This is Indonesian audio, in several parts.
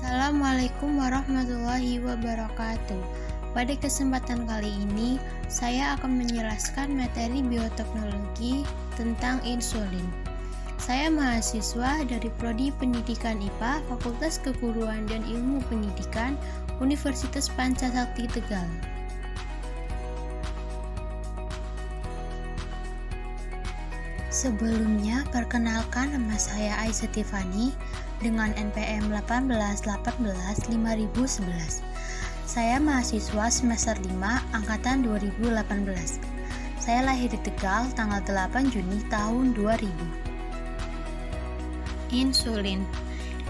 Assalamualaikum warahmatullahi wabarakatuh. Pada kesempatan kali ini, saya akan menjelaskan materi bioteknologi tentang insulin. Saya mahasiswa dari Prodi Pendidikan IPA, Fakultas Keguruan dan Ilmu Pendidikan, Universitas Pancasakti Tegal. Sebelumnya, perkenalkan nama saya Aisyah Tiffany dengan NPM 1818-5011. Saya mahasiswa semester 5 angkatan 2018. Saya lahir di Tegal tanggal 8 Juni tahun 2000.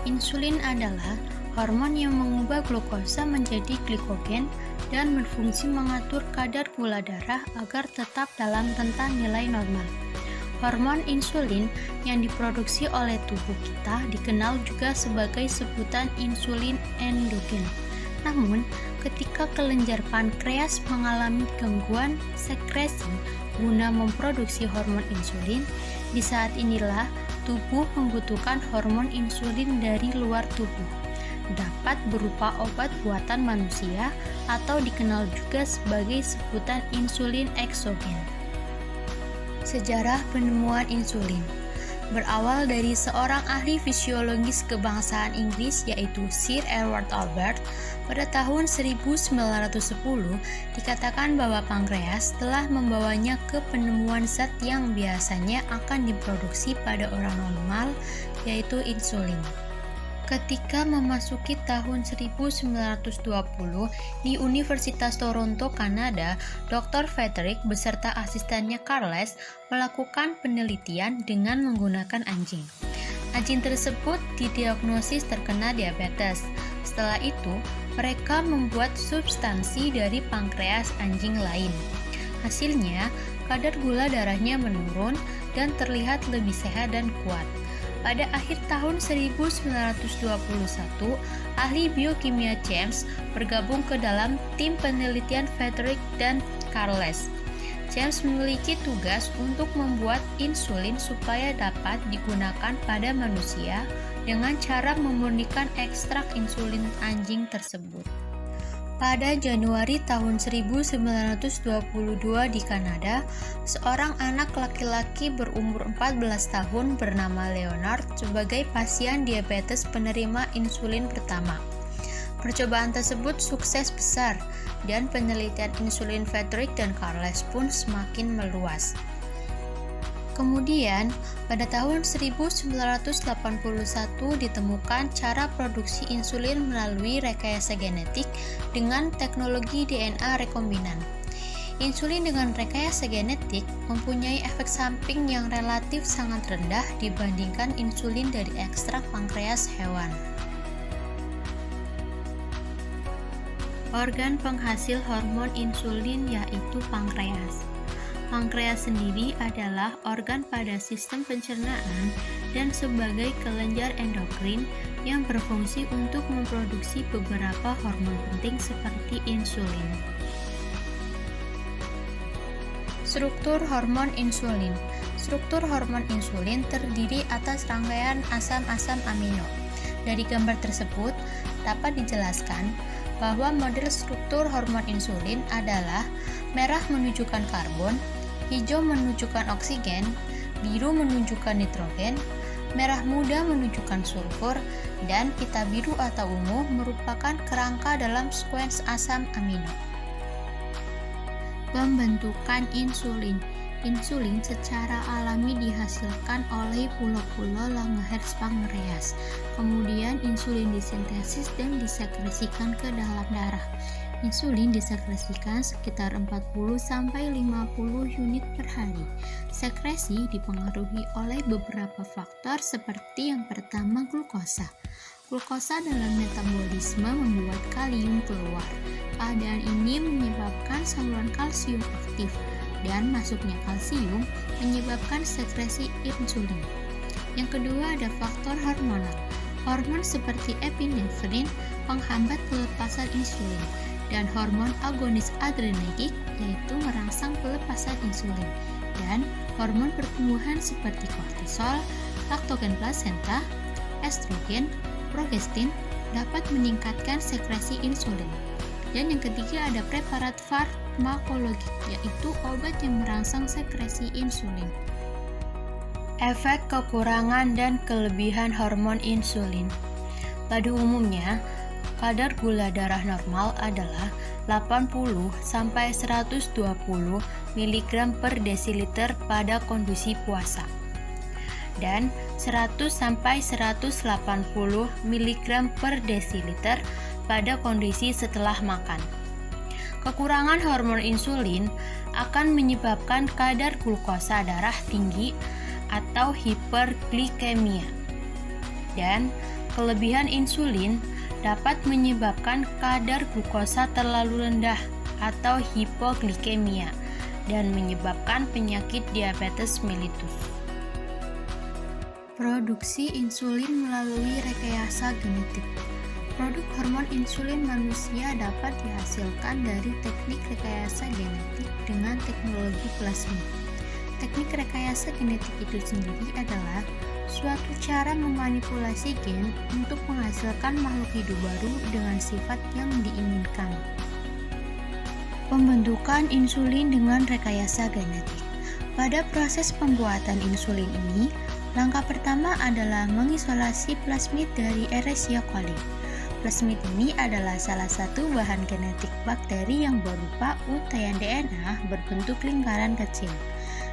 Insulin adalah hormon yang mengubah glukosa menjadi glikogen dan berfungsi mengatur kadar gula darah agar tetap dalam rentang nilai normal. Hormon insulin yang diproduksi oleh tubuh kita dikenal juga sebagai sebutan insulin endogen. Namun, ketika kelenjar pankreas mengalami gangguan sekresi guna memproduksi hormon insulin, di saat inilah tubuh membutuhkan hormon insulin dari luar tubuh. Dapat berupa obat buatan manusia atau dikenal juga sebagai sebutan insulin eksogen. Sejarah penemuan insulin berawal dari seorang ahli fisiologis kebangsaan Inggris yaitu Sir Edward Albert. Pada tahun 1910 dikatakan bahwa pankreas telah membawanya ke penemuan zat yang biasanya akan diproduksi pada orang normal, yaitu insulin. Ketika memasuki tahun 1920 di Universitas Toronto, Kanada, Dr. Frederick beserta asistennya Charles melakukan penelitian dengan menggunakan anjing. Anjing tersebut didiagnosis terkena diabetes. Setelah itu, mereka membuat substansi dari pankreas anjing lain. Hasilnya, kadar gula darahnya menurun dan terlihat lebih sehat dan kuat. Pada akhir tahun 1921, ahli biokimia James bergabung ke dalam tim penelitian Frederick dan Charles. James memiliki tugas untuk membuat insulin supaya dapat digunakan pada manusia dengan cara memurnikan ekstrak insulin anjing tersebut. Pada Januari tahun 1922 di Kanada, seorang anak laki-laki berumur 14 tahun bernama Leonard sebagai pasien diabetes penerima insulin pertama. Percobaan tersebut sukses besar dan penelitian insulin Frederick dan Charles pun semakin meluas. Kemudian, pada tahun 1981 ditemukan cara produksi insulin melalui rekayasa genetik dengan teknologi DNA rekombinan. Insulin dengan rekayasa genetik mempunyai efek samping yang relatif sangat rendah dibandingkan insulin dari ekstrak pankreas hewan. Organ penghasil hormon insulin yaitu pankreas. Pankreas sendiri adalah organ pada sistem pencernaan dan sebagai kelenjar endokrin yang berfungsi untuk memproduksi beberapa hormon penting seperti insulin. Struktur hormon insulin. Struktur hormon insulin terdiri atas rangkaian asam-asam amino. Dari gambar tersebut dapat dijelaskan bahwa model struktur hormon insulin adalah merah menunjukkan karbon, hijau menunjukkan oksigen, biru menunjukkan nitrogen, merah muda menunjukkan sulfur, dan pita biru atau ungu merupakan kerangka dalam sekuens asam amino. Pembentukan insulin. Insulin secara alami dihasilkan oleh pulau-pulau Langerhans pankreas. Kemudian insulin disintesis dan disekresikan ke dalam darah. Insulin disekresikan sekitar 40-50 unit per hari. Sekresi dipengaruhi oleh beberapa faktor seperti yang pertama glukosa. Glukosa dalam metabolisme membuat kalium keluar. Keadaan ini menyebabkan saluran kalsium aktif dan masuknya kalsium menyebabkan sekresi insulin. Yang kedua ada faktor hormonal. Hormon seperti epinefrin penghambat pelepasan insulin dan hormon agonis adrenergik yaitu merangsang pelepasan insulin dan hormon pertumbuhan seperti kortisol, laktogen plasenta, estrogen, progestin, dapat meningkatkan sekresi insulin. Dan yang ketiga ada preparat farmakologik, yaitu obat yang merangsang sekresi insulin. Efek kekurangan dan kelebihan hormon insulin. Pada umumnya, kadar gula darah normal adalah 80 sampai 120 mg per desiliter pada kondisi puasa dan 100 sampai 180 mg per desiliter pada kondisi setelah makan. Kekurangan hormon insulin akan menyebabkan kadar glukosa darah tinggi atau hiperglikemia. Dan kelebihan insulin dapat menyebabkan kadar glukosa terlalu rendah atau hipoglikemia dan menyebabkan penyakit diabetes mellitus. Produksi insulin melalui rekayasa genetik. Produk hormon insulin manusia dapat dihasilkan dari teknik rekayasa genetik dengan teknologi plasmid. Teknik rekayasa genetik itu sendiri adalah suatu cara memanipulasi gen untuk menghasilkan makhluk hidup baru dengan sifat yang diinginkan. Pembentukan insulin dengan rekayasa genetik. Pada proses pembuatan insulin ini, langkah pertama adalah mengisolasi plasmid dari Escherichia coli. Plasmid ini adalah salah satu bahan genetik bakteri yang berupa untayan DNA berbentuk lingkaran kecil.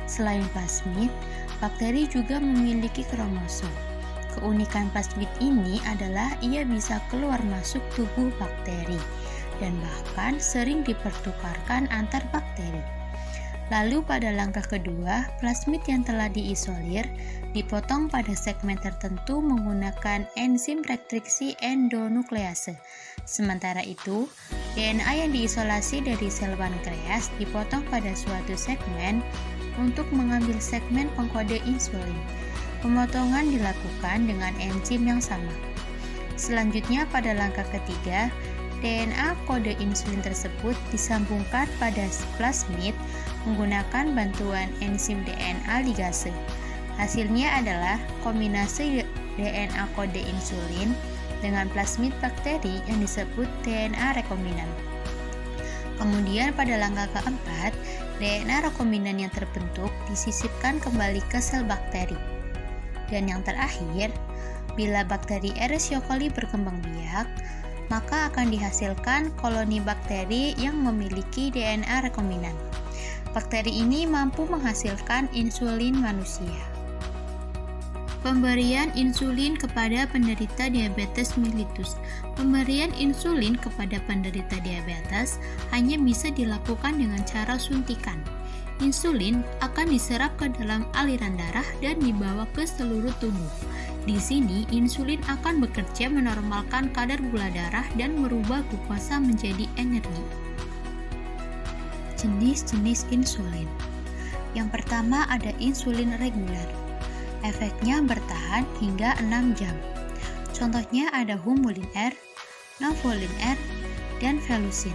Selain plasmid, bakteri juga memiliki kromosom. Keunikan plasmid ini adalah ia bisa keluar masuk tubuh bakteri dan bahkan sering dipertukarkan antar bakteri. Lalu pada langkah kedua, plasmid yang telah diisolir dipotong pada segmen tertentu menggunakan enzim restriksi endonuklease. Sementara itu, DNA yang diisolasi dari sel pankreas dipotong pada suatu segmen untuk mengambil segmen pengkode insulin. Pemotongan dilakukan dengan enzim yang sama. Selanjutnya pada langkah ketiga, DNA kode insulin tersebut disambungkan pada plasmid menggunakan bantuan enzim DNA ligase. Hasilnya adalah kombinasi DNA kode insulin dengan plasmid bakteri yang disebut DNA rekombinan. Kemudian pada langkah keempat, DNA rekombinan yang terbentuk disisipkan kembali ke sel bakteri. Dan yang terakhir, bila bakteri Escherichia coli berkembang biak, maka akan dihasilkan koloni bakteri yang memiliki DNA rekombinan. Bakteri ini mampu menghasilkan insulin manusia. Pemberian insulin kepada penderita diabetes mellitus. Pemberian insulin kepada penderita diabetes hanya bisa dilakukan dengan cara suntikan. Insulin akan diserap ke dalam aliran darah dan dibawa ke seluruh tubuh. Di sini, insulin akan bekerja menormalkan kadar gula darah dan merubah glukosa menjadi energi. Jenis-jenis insulin. Yang pertama ada insulin reguler. Efeknya bertahan hingga 6 jam. Contohnya ada Humulin R, Novolin R, dan Velusin.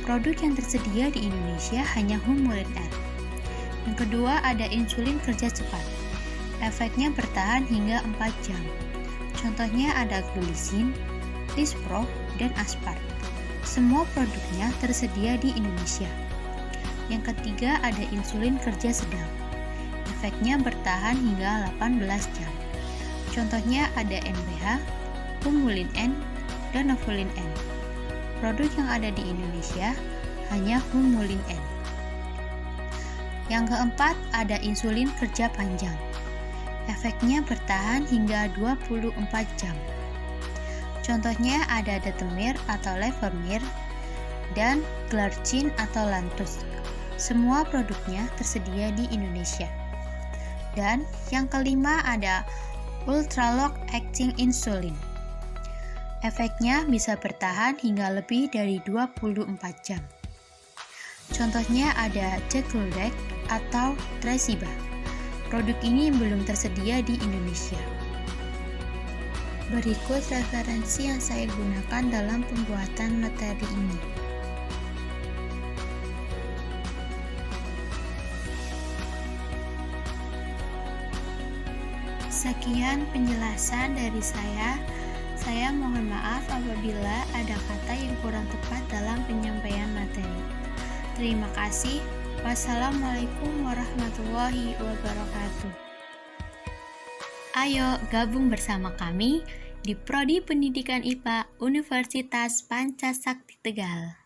Produk yang tersedia di Indonesia hanya Humulin R. Yang kedua ada insulin kerja cepat. Efeknya bertahan hingga 4 jam. Contohnya ada Glulisin, Lispro, dan Aspart. Semua produknya tersedia di Indonesia. Yang ketiga ada insulin kerja sedang. Efeknya bertahan hingga 18 jam. Contohnya ada NBH, Humulin N, dan Novolin N. Produk yang ada di Indonesia hanya Humulin N. Yang keempat ada insulin kerja panjang. Efeknya bertahan hingga 24 jam. Contohnya ada Detemir atau Levemir dan Glargine atau Lantus. Semua produknya tersedia di Indonesia. Dan yang kelima ada Ultra-long acting insulin. Efeknya bisa bertahan hingga lebih dari 24 jam. Contohnya ada Degludec atau Tresiba. Produk ini belum tersedia di Indonesia. Berikut referensi yang saya gunakan dalam pembuatan materi ini. Sekian penjelasan dari saya. Saya mohon maaf apabila ada kata yang kurang tepat dalam penyampaian materi. Terima kasih. Wassalamualaikum warahmatullahi wabarakatuh. Ayo gabung bersama kami di Prodi Pendidikan IPA Universitas Pancasakti Tegal.